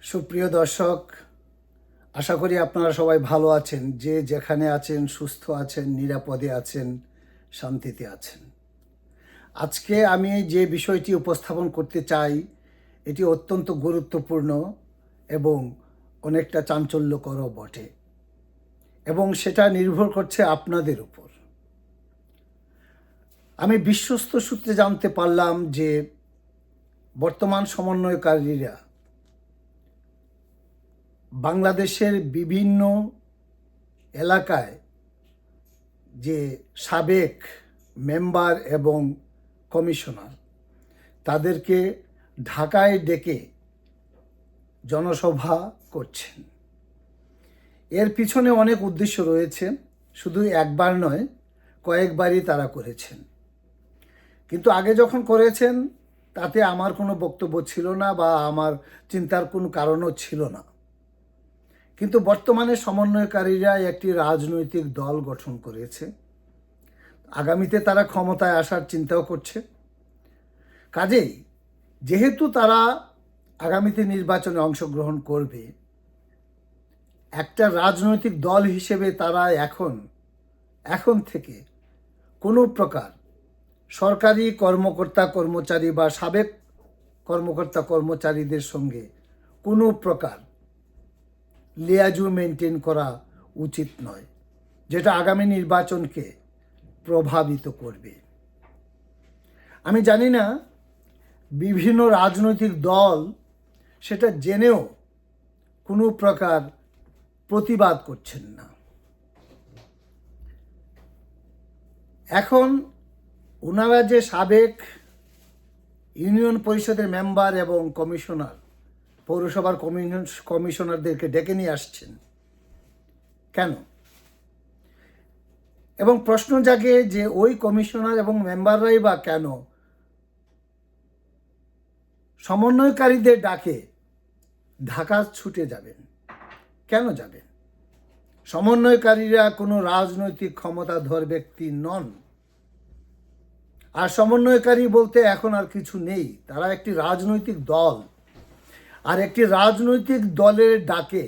সুপ্রিয় দর্শক, আশা করি আপনারা সবাই ভালো আছেন। যে যেখানে আছেন, সুস্থ আছেন, নিরাপদে আছেন, শান্তিতে আছেন। আজকে আমি যে বিষয়টি উপস্থাপন করতে চাই, এটি অত্যন্ত গুরুত্বপূর্ণ এবং অনেকটা চাঞ্চল্যকরও বটে, এবং সেটা নির্ভর করছে আপনাদের উপর। আমি বিশ্বস্ত সূত্রে জানতে পারলাম যে বর্তমান সমন্বয়কারীরা বাংলাদেশের বিভিন্ন এলাকায় যে সাবেক মেম্বার এবং কমিশনার, তাদেরকে ঢাকায় ডেকে জনসভা করছেন। এর পিছনে অনেক উদ্দেশ্য রয়েছে, শুধু একবার নয়, কয়েকবারই তারা করেছেন। কিন্তু আগে যখন করেছেন তাতে আমার কোনো বক্তব্য ছিল না বা আমার চিন্তার কোনো কারণও ছিল না। কিন্তু বর্তমানে সমন্বয়কারীরা একটি রাজনৈতিক দল গঠন করেছে। আগামীতে তারা ক্ষমতায় আসার চিন্তাও করছে। কাজেই যেহেতু তারা আগামীতে নির্বাচনে অংশগ্রহণ করবে, একটা রাজনৈতিক দল হিসেবে তারা এখন থেকে কোনো প্রকার সরকারি কর্মকর্তা কর্মচারী বা সাবেক কর্মকর্তা কর্মচারীদের সঙ্গে কোনো প্রকার লিয়াজু মেনটেন করা উচিত নয়, যেটা আগামী নির্বাচনকে প্রভাবিত করবে। আমি জানি না বিভিন্ন রাজনৈতিক দল সেটা জেনেও কোনো প্রকার প্রতিবাদ করছেন না। এখন ওনারা যে সাবেক ইউনিয়ন পরিষদের মেম্বার এবং কমিশনার, পৌরসভার কমিশনারদেরকে ডেকে নিয়ে আসছেন কেন? এবং প্রশ্ন জাগে যে ওই কমিশনার এবং মেম্বাররাই বা কেন সমন্বয়কারীদের ডাকে ঢাকা ছুটে যাবেন? কেন যাবেন? সমন্বয়কারীরা কোনো রাজনৈতিক ক্ষমতাধর ব্যক্তি নন। আর সমন্বয়কারী বলতে এখন আর কিছু নেই, তারা একটি রাজনৈতিক দল। আর একটি রাজনৈতিক দলের ডাকে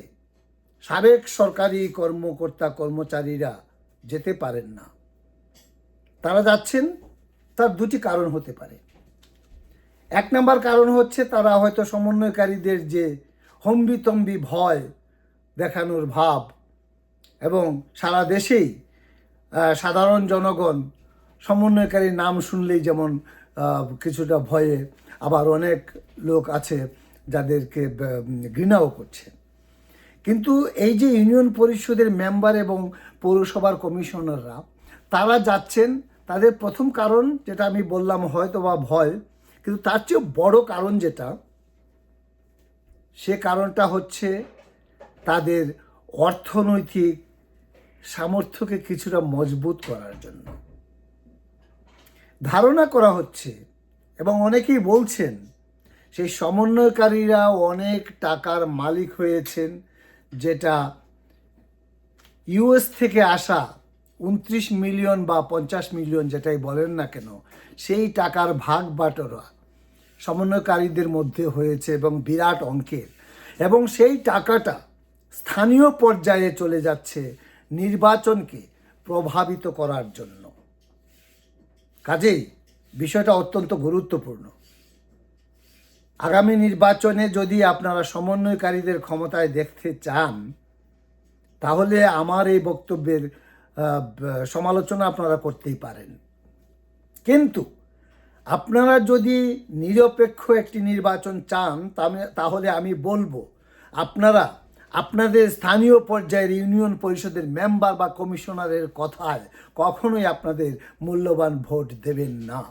সাবেক সরকারি কর্মকর্তা কর্মচারীরা যেতে পারেন না। তারা যাচ্ছেন, তার দুটি কারণ হতে পারে। এক নম্বর কারণ হচ্ছে তারা হয়তো সমন্বয়কারীদের যে হম্বিতম্বি ভয় দেখানোর ভাব, এবং সারা দেশেই সাধারণ জনগণ সমন্বয়কারীর নাম শুনলেই যেমন কিছুটা ভয়ে, আবার অনেক লোক আছে যাদেরকে ঘৃণাও করছে। কিন্তু এই যে ইউনিয়ন পরিষদের মেম্বার এবং পৌরসভার কমিশনাররা তারা যাচ্ছেন, তাদের প্রথম কারণ যেটা আমি বললাম হয়তো বা ভয়, কিন্তু তার চেয়ে বড় কারণ যেটা, সে কারণটা হচ্ছে তাদের অর্থনৈতিক সামর্থ্যকে কিছুটা মজবুত করার জন্য। ধারণা করা হচ্ছে এবং অনেকেই বলছেন সেই সমন্বয়কারীরা অনেক টাকার মালিক হয়েছেন, যেটা ইউএস থেকে আসা 29 মিলিয়ন বা 50 মিলিয়ন যেটাই বলেন না কেন, সেই টাকার ভাগ বাটোয়ারা সমন্বয়কারীদের মধ্যে হয়েছে এবং বিরাট অঙ্কের, এবং সেই টাকাটা স্থানীয় পর্যায়ে চলে যাচ্ছে নির্বাচনকে প্রভাবিত করার জন্য। কাজেই বিষয়টা অত্যন্ত গুরুত্বপূর্ণ। আগামী নির্বাচনে যদি আপনারা সমন্বয়কারীদের ক্ষমতায় দেখতে চান, তাহলে আমার এই বক্তব্যের সমালোচনা আপনারা করতেই পারেন। কিন্তু আপনারা যদি নিরপেক্ষ একটি নির্বাচন চান, তাহলে আমি বলবো আপনারা আপনাদের স্থানীয় পর্যায়ের ইউনিয়ন পরিষদের মেম্বার বা কমিশনারের কথায় কখনোই আপনাদের মূল্যবান ভোট দেবেন না।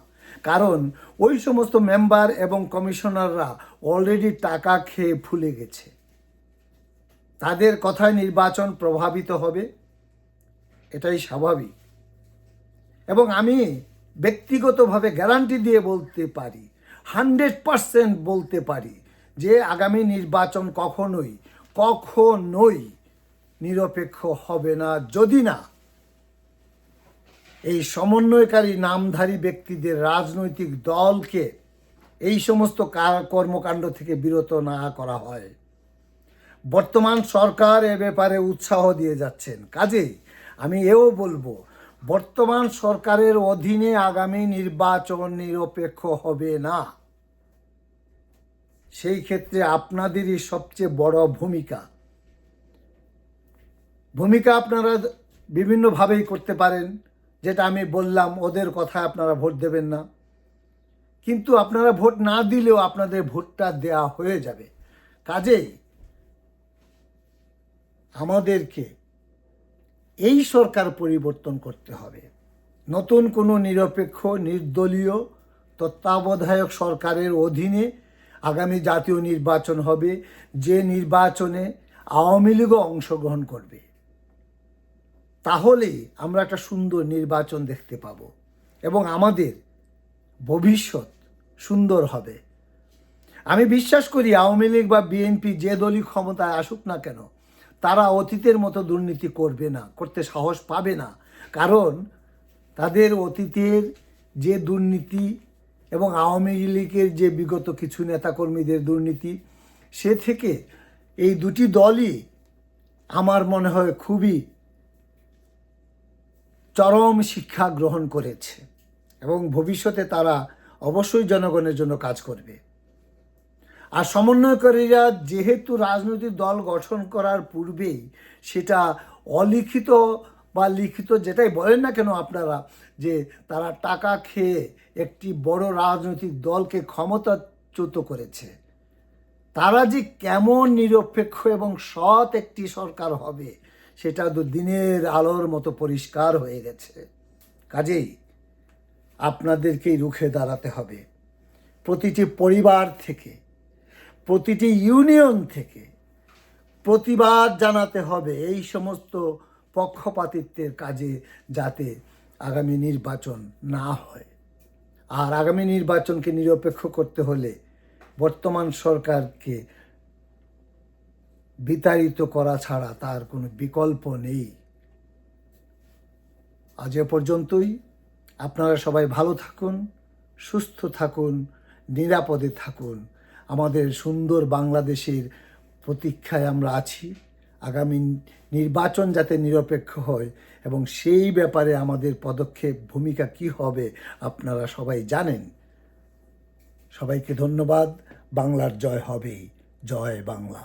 কারণ ওই সমস্ত মেম্বার এবং কমিশনাররা অলরেডি টাকা খেয়ে ফুলে গেছে। তাদের কথায় নির্বাচন প্রভাবিত হবে, এটাই স্বাভাবিক। এবং আমি ব্যক্তিগতভাবে গ্যারান্টি দিয়ে বলতে পারি, 100% বলতে পারি যে আগামী নির্বাচন কখনোই নিরপেক্ষ হবে না, যদি না এই সমন্বয়কারী নামধারী ব্যক্তিদের রাজনৈতিক দলকে এই সমস্ত কর্মকাণ্ড থেকে বিরত না করা হয়। বর্তমান সরকার এ ব্যাপারে উৎসাহ দিয়ে যাচ্ছেন। কাজেই আমি এও বলবো, বর্তমান সরকারের অধীনে আগামী নির্বাচন নিরপেক্ষ হবে না। সেই ক্ষেত্রে আপনাদেরই সবচেয়ে বড় ভূমিকা আপনারা বিভিন্নভাবেই করতে পারেন। যেটা আমি বললাম, ওদের কথায় আপনারা ভোট দেবেন না, কিন্তু আপনারা ভোট না দিলেও আপনাদের ভোটটা দেয়া হয়ে যাবে। কাজেই আমাদেরকে এই সরকার পরিবর্তন করতে হবে। নতুন কোনো নিরপেক্ষ নির্দলীয় তত্ত্বাবধায়ক সরকারের অধীনে আগামী জাতীয় নির্বাচন হবে, যে নির্বাচনে আওয়ামী লীগও অংশগ্রহণ করবে। তাহলেই আমরা একটা সুন্দর নির্বাচন দেখতে পাব এবং আমাদের ভবিষ্যৎ সুন্দর হবে। আমি বিশ্বাস করি আওয়ামী লীগ বা বিএনপি যে দলই ক্ষমতায় আসুক না কেন, তারা অতীতের মতো দুর্নীতি করবে না, করতে সাহস পাবে না। কারণ তাদের অতীতের যে দুর্নীতি এবং আওয়ামী লীগের যে বিগত কিছু নেতাকর্মীদের দুর্নীতি, সে থেকে এই দুটি দলই আমার মনে হয় খুবই চরম শিক্ষা গ্রহণ করেছে এবং ভবিষ্যতে তারা অবশ্যই জনগণের জন্য কাজ করবে। আর সমন্বয়কারীরা যেহেতু রাজনৈতিক দল গঠন করার পূর্বেই সেটা অলিখিত বা লিখিত যেটাই বলেন না কেন আপনারা, যে তারা টাকা খেয়ে একটি বড় রাজনৈতিক দলকে ক্ষমতাচ্যুত করেছে, তারা যে কেমন নিরপেক্ষ এবং সৎ একটি সরকার হবে সেটা তো দিনের আলোর মতো পরিষ্কার হয়ে গেছে। কাজেই আপনাদেরকেই রুখে দাঁড়াতে হবে। প্রতিটি পরিবার থেকে, প্রতিটি ইউনিয়ন থেকে প্রতিবাদ জানাতে হবে এই সমস্ত পক্ষপাতিত্বের কাজে, যাতে আগামী নির্বাচন না হয়। আর আগামী নির্বাচনকে নিরপেক্ষ করতে হলে বর্তমান সরকারকে বিতাড়িত করা ছাড়া তার কোনো বিকল্প নেই। আজ এ পর্যন্তই। আপনারা সবাই ভালো থাকুন, সুস্থ থাকুন, নিরাপদে থাকুন। আমাদের সুন্দর বাংলাদেশের প্রতীক্ষায় আমরা আছি। আগামী নির্বাচন যাতে নিরপেক্ষ হয় এবং সেই ব্যাপারে আমাদের পদক্ষেপ ভূমিকা কি হবে আপনারা সবাই জানেন। সবাইকে ধন্যবাদ। বাংলার জয় হবেই। জয় বাংলা।